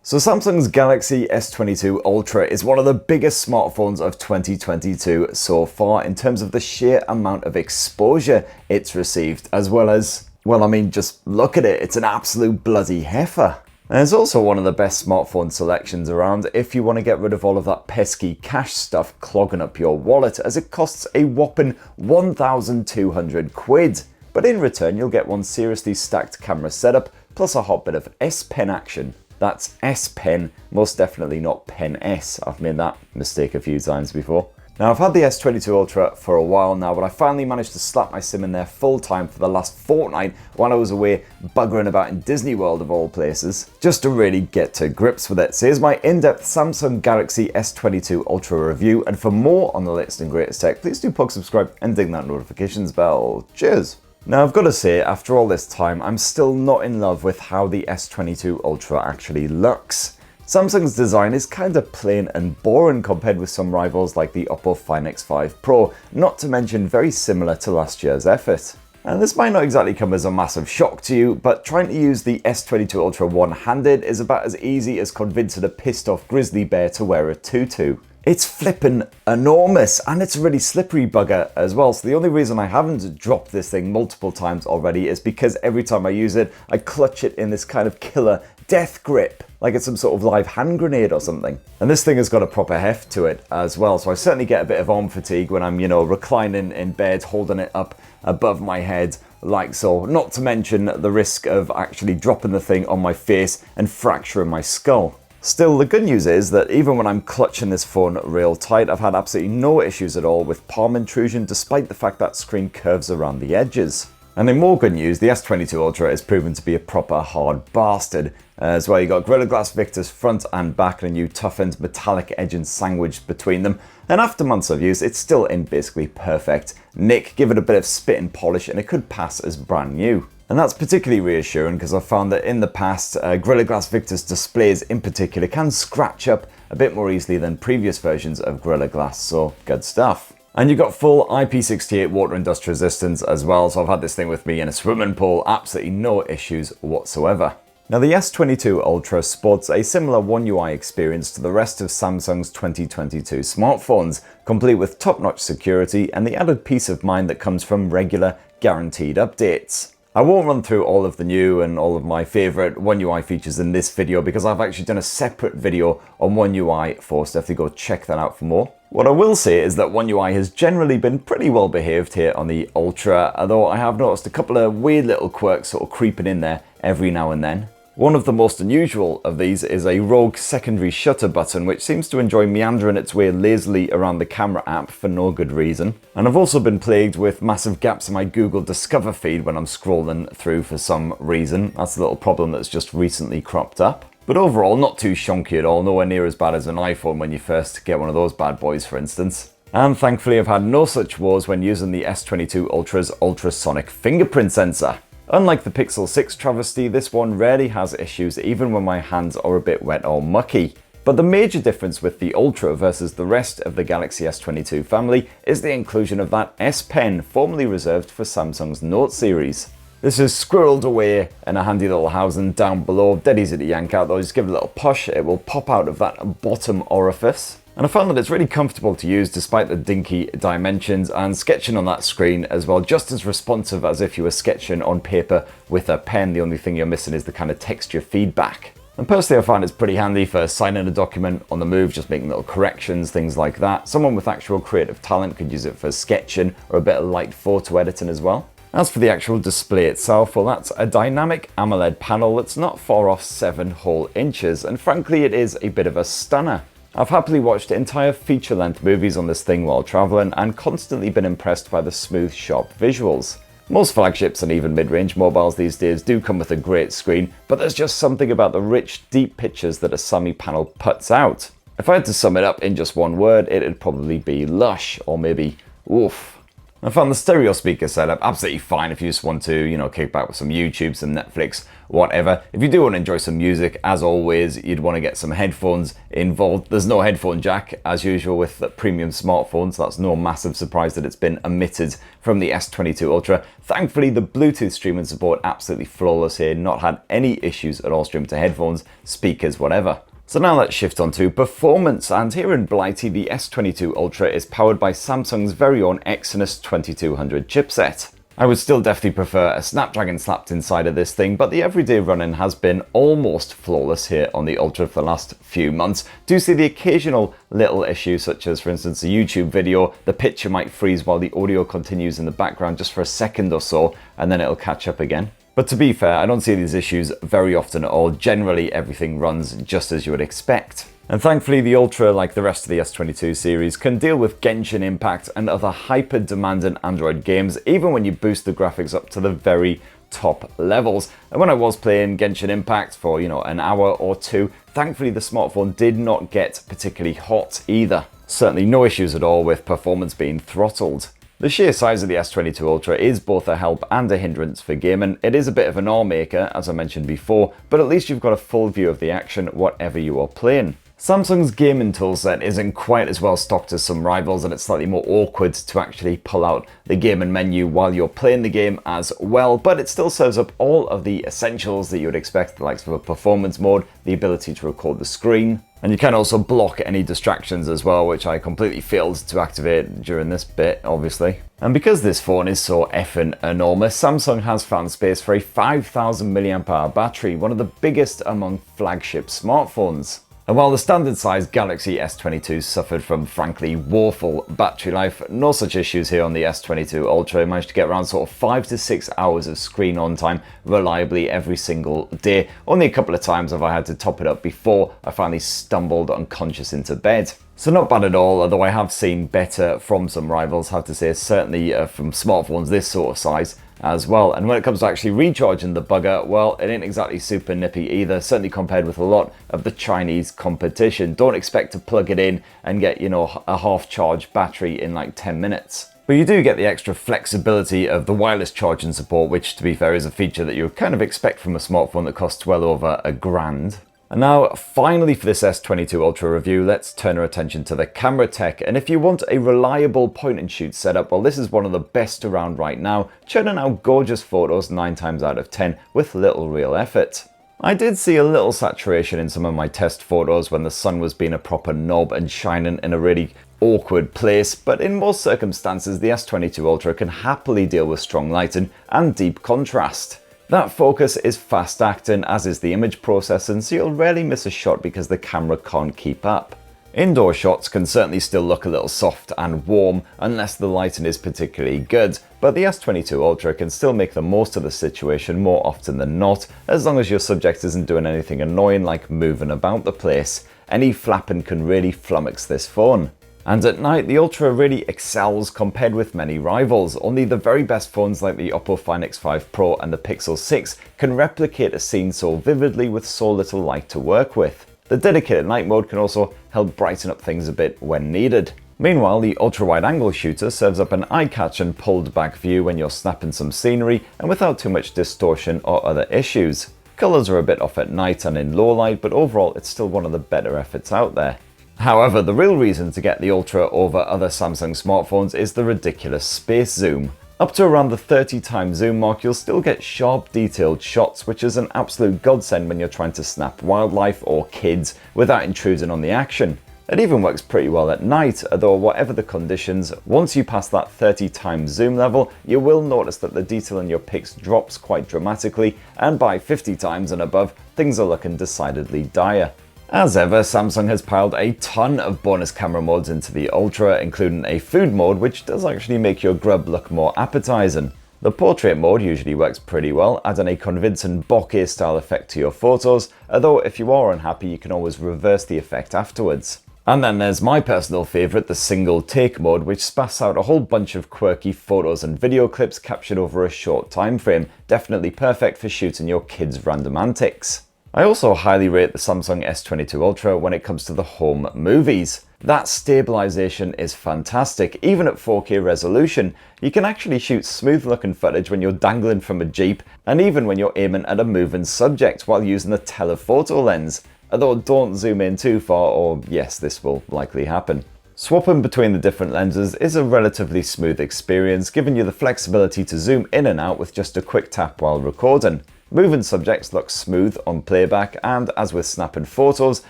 So Samsung's Galaxy S22 Ultra is one of the biggest smartphones of 2022 so far in terms of the sheer amount of exposure it's received, as well as, well, I mean, just look at it, it's an absolute bloody heifer. And it's also one of the best smartphone selections around if you want to get rid of all of that pesky cash stuff clogging up your wallet, as it costs a whopping 1,200 quid. But in return, you'll get one seriously stacked camera setup, plus a hot bit of S Pen action. That's S Pen, most definitely not Pen S. I've made that mistake a few times before. Now, I've had the S22 Ultra for a while now, but I finally managed to slap my SIM in there full time for the last fortnight while I was away buggering about in Disney World of all places, just to really get to grips with it. So here's my in-depth Samsung Galaxy S22 Ultra review, and for more on the latest and greatest tech, please do subscribe and ding that notifications bell. Cheers! Now, I've got to say, after all this time, I'm still not in love with how the S22 Ultra actually looks. Samsung's design is kind of plain and boring compared with some rivals like the Oppo Find X5 Pro, not to mention very similar to last year's effort. And this might not exactly come as a massive shock to you, but trying to use the S22 Ultra one-handed is about as easy as convincing a pissed off grizzly bear to wear a tutu. It's flippin' enormous, and it's a really slippery bugger as well, so the only reason I haven't dropped this thing multiple times already is because every time I use it, I clutch it in this kind of killer death grip, like it's some sort of live hand grenade or something. And this thing has got a proper heft to it as well, so I certainly get a bit of arm fatigue when I'm, reclining in bed, holding it up above my head like so, not to mention the risk of actually dropping the thing on my face and fracturing my skull. Still, the good news is that even when I'm clutching this phone real tight, I've had absolutely no issues at all with palm intrusion, despite the fact that screen curves around the edges. And in more good news, the S22 Ultra is proven to be a proper hard bastard. As well, you got Gorilla Glass Victus front and back and a new toughened metallic edging sandwiched between them. And after months of use, it's still in basically perfect nick. Give it a bit of spit and polish and it could pass as brand new. And that's particularly reassuring because I've found that in the past, Gorilla Glass Victus displays in particular can scratch up a bit more easily than previous versions of Gorilla Glass, so good stuff. And you've got full IP68 water and dust resistance as well, so I've had this thing with me in a swimming pool, absolutely no issues whatsoever. Now, the S22 Ultra sports a similar One UI experience to the rest of Samsung's 2022 smartphones, complete with top-notch security and the added peace of mind that comes from regular, guaranteed updates. I won't run through all of the new and all of my favourite One UI features in this video because I've actually done a separate video on One UI, so definitely go check that out for more. What I will say is that One UI has generally been pretty well behaved here on the Ultra, although I have noticed a couple of weird little quirks sort of creeping in there every now and then. One of the most unusual of these is a rogue secondary shutter button, which seems to enjoy meandering its way lazily around the camera app for no good reason. And I've also been plagued with massive gaps in my Google Discover feed when I'm scrolling through for some reason. That's a little problem that's just recently cropped up. But overall, not too shonky at all, nowhere near as bad as an iPhone when you first get one of those bad boys, for instance. And thankfully, I've had no such woes when using the S22 Ultra's ultrasonic fingerprint sensor. Unlike the Pixel 6 travesty, this one rarely has issues even when my hands are a bit wet or mucky. But the major difference with the Ultra versus the rest of the Galaxy S22 family is the inclusion of that S Pen, formerly reserved for Samsung's Note series. This is squirreled away in a handy little housing down below, dead easy to yank out though, just give it a little push, it will pop out of that bottom orifice. And I found that it's really comfortable to use despite the dinky dimensions, and sketching on that screen as well, just as responsive as if you were sketching on paper with a pen. The only thing you're missing is the kind of texture feedback. And personally, I find it's pretty handy for signing a document on the move, just making little corrections, things like that. Someone with actual creative talent could use it for sketching or a bit of light photo editing as well. As for the actual display itself, well, that's a dynamic AMOLED panel that's not far off 7 whole inches, and frankly, it is a bit of a stunner. I've happily watched entire feature-length movies on this thing while traveling and constantly been impressed by the smooth, sharp visuals. Most flagships and even mid-range mobiles these days do come with a great screen, but there's just something about the rich, deep pictures that a Sammy panel puts out. If I had to sum it up in just one word, it'd probably be lush, or maybe oof. I found the stereo speaker setup absolutely fine if you just want to, kick back with some YouTube, some Netflix, whatever. If you do want to enjoy some music, as always, you'd want to get some headphones involved. There's no headphone jack, as usual with premium smartphones. So that's no massive surprise that it's been omitted from the S22 Ultra. Thankfully, the Bluetooth streaming support absolutely flawless here. Not had any issues at all streaming to headphones, speakers, whatever. So now let's shift on to performance, and here in Blighty, the S22 Ultra is powered by Samsung's very own Exynos 2200 chipset. I would still definitely prefer a Snapdragon slapped inside of this thing, but the everyday running has been almost flawless here on the Ultra for the last few months. Do see the occasional little issue, such as for instance a YouTube video, the picture might freeze while the audio continues in the background just for a second or so, and then it'll catch up again. But to be fair, I don't see these issues very often at all. Generally, everything runs just as you would expect. And thankfully, the Ultra, like the rest of the S22 series, can deal with Genshin Impact and other hyper-demanding Android games, even when you boost the graphics up to the very top levels. And when I was playing Genshin Impact for, an hour or two, thankfully the smartphone did not get particularly hot either. Certainly no issues at all with performance being throttled. The sheer size of the S22 Ultra is both a help and a hindrance for gaming. It is a bit of an arm maker, as I mentioned before, but at least you've got a full view of the action whatever you are playing. Samsung's gaming toolset isn't quite as well stocked as some rivals, and it's slightly more awkward to actually pull out the gaming menu while you're playing the game as well, but it still serves up all of the essentials that you would expect, the likes of a performance mode, the ability to record the screen, and you can also block any distractions as well, which I completely failed to activate during this bit, obviously. And because this phone is so effing enormous, Samsung has found space for a 5000 mAh battery, one of the biggest among flagship smartphones. And while the standard size Galaxy S22 suffered from frankly woeful battery life, no such issues here on the S22 Ultra. I managed to get around sort of 5 to 6 hours of screen on time reliably every single day. Only a couple of times have I had to top it up before I finally stumbled unconscious into bed. So not bad at all, although I have seen better from some rivals, have to say, certainly from smartphones this sort of size as well. And when it comes to actually recharging the bugger, well, it ain't exactly super nippy either, certainly compared with a lot of the Chinese competition. Don't expect to plug it in and get, a half charged battery in like 10 minutes. But you do get the extra flexibility of the wireless charging support, which to be fair is a feature that you would kind of expect from a smartphone that costs well over £1,000. And now, finally for this S22 Ultra review, let's turn our attention to the camera tech. And if you want a reliable point and shoot setup, well, this is one of the best around right now, churning out gorgeous photos 9 times out of 10 with little real effort. I did see a little saturation in some of my test photos when the sun was being a proper knob and shining in a really awkward place, but in most circumstances, the S22 Ultra can happily deal with strong lighting and deep contrast. That focus is fast acting, as is the image processing, so you'll rarely miss a shot because the camera can't keep up. Indoor shots can certainly still look a little soft and warm unless the lighting is particularly good, but the S22 Ultra can still make the most of the situation more often than not, as long as your subject isn't doing anything annoying like moving about the place. Any flapping can really flummox this phone. And at night, the Ultra really excels compared with many rivals. Only the very best phones like the Oppo Find X5 Pro and the Pixel 6 can replicate a scene so vividly with so little light to work with. The dedicated night mode can also help brighten up things a bit when needed. Meanwhile, the ultra-wide-angle shooter serves up an eye-catching pulled-back view when you're snapping some scenery and without too much distortion or other issues. Colours are a bit off at night and in low light, but overall it's still one of the better efforts out there. However, the real reason to get the Ultra over other Samsung smartphones is the ridiculous space zoom. Up to around the 30 times zoom mark, you'll still get sharp, detailed shots, which is an absolute godsend when you're trying to snap wildlife or kids without intruding on the action. It even works pretty well at night, although whatever the conditions, once you pass that 30 times zoom level, you will notice that the detail in your pics drops quite dramatically, and by 50 times and above, things are looking decidedly dire. As ever, Samsung has piled a ton of bonus camera modes into the Ultra, including a food mode which does actually make your grub look more appetizing. The portrait mode usually works pretty well, adding a convincing bokeh style effect to your photos, although if you are unhappy you can always reverse the effect afterwards. And then there's my personal favourite, the single take mode, which spass out a whole bunch of quirky photos and video clips captured over a short time frame, definitely perfect for shooting your kids' random antics. I also highly rate the Samsung S22 Ultra when it comes to the home movies. That stabilization is fantastic. Even at 4K resolution, you can actually shoot smooth looking footage when you're dangling from a Jeep, and even when you're aiming at a moving subject while using the telephoto lens. Although don't zoom in too far, or yes, this will likely happen. Swapping between the different lenses is a relatively smooth experience, giving you the flexibility to zoom in and out with just a quick tap while recording. Moving subjects look smooth on playback, and as with snapping photos,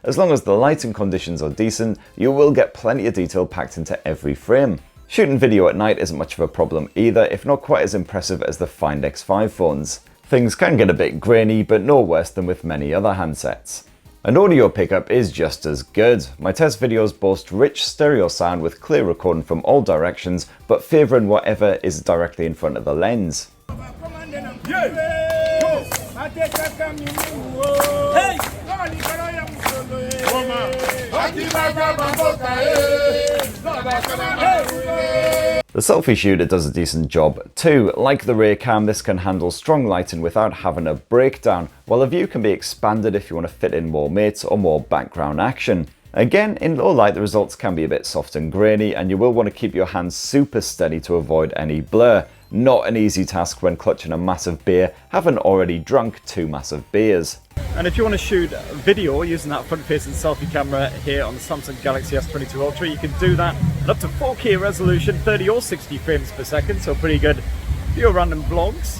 as long as the lighting conditions are decent, you will get plenty of detail packed into every frame. Shooting video at night isn't much of a problem either, if not quite as impressive as the Find X5 phones. Things can get a bit grainy, but no worse than with many other handsets. An audio pickup is just as good. My test videos boast rich stereo sound with clear recording from all directions, but favouring whatever is directly in front of the lens. The selfie shooter does a decent job too. Like the rear cam, this can handle strong lighting without having a breakdown, while the view can be expanded if you want to fit in more mates or more background action. Again, in low light the results can be a bit soft and grainy, and you will want to keep your hands super steady to avoid any blur. Not an easy task when clutching a massive beer, having already drunk 2 massive beers. And if you want to shoot video using that front-facing selfie camera here on the Samsung Galaxy S22 Ultra, you can do that at up to 4K resolution, 30 or 60 frames per second, so pretty good for your random vlogs.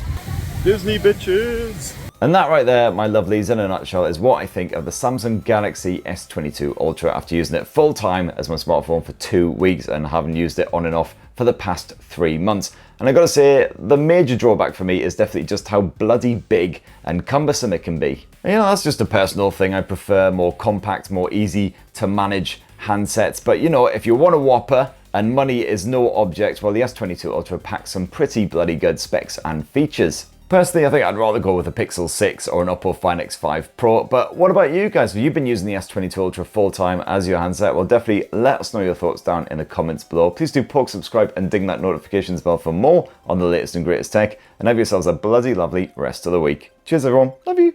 Disney bitches! And that right there, my lovelies, in a nutshell, is what I think of the Samsung Galaxy S22 Ultra after using it full time as my smartphone for 2 weeks and having used it on and off for the past 3 months. And I gotta say, the major drawback for me is definitely just how bloody big and cumbersome it can be. You know, that's just a personal thing. I prefer more compact, more easy to manage handsets. But you know, if you want a whopper and money is no object, well, the S22 Ultra packs some pretty bloody good specs and features. Personally, I think I'd rather go with a Pixel 6 or an Oppo Find X5 Pro, but what about you guys? Have you been using the S22 Ultra full time as your handset? Well, definitely let us know your thoughts down in the comments below. Please do poke, subscribe and ding that notifications bell for more on the latest and greatest tech, and have yourselves a bloody lovely rest of the week. Cheers everyone, love you.